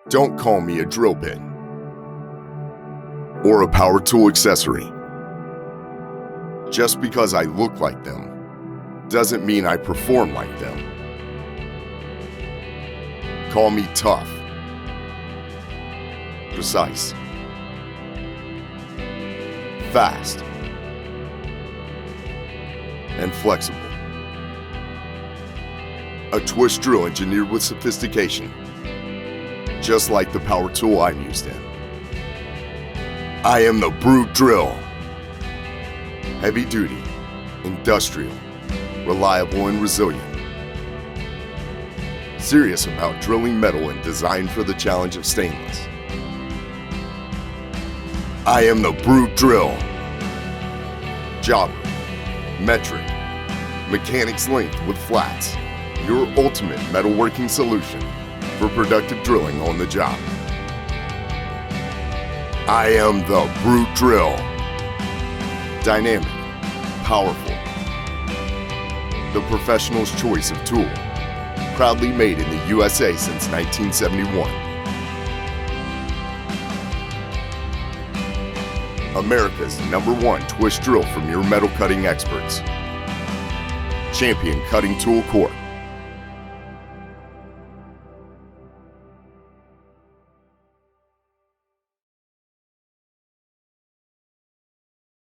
Don't call me a drill bit or a power tool accessory. Just because I look like them doesn't mean I perform like them. Call me tough, precise, fast, and flexible. A twist drill engineered with sophistication, just like the power tool I'm used in. I am the Brute Drill. Heavy duty, industrial, reliable and resilient. Serious about drilling metal and designed for the challenge of stainless. I am the Brute Drill. Jobber, metric, mechanics length with flats. Your ultimate metalworking solution for productive drilling on the job. I am the Brute Drill. Dynamic, powerful, the professional's choice of tool. Proudly made in the USA since 1971. America's #1 twist drill from your metal cutting experts. Champion Cutting Tool Corp.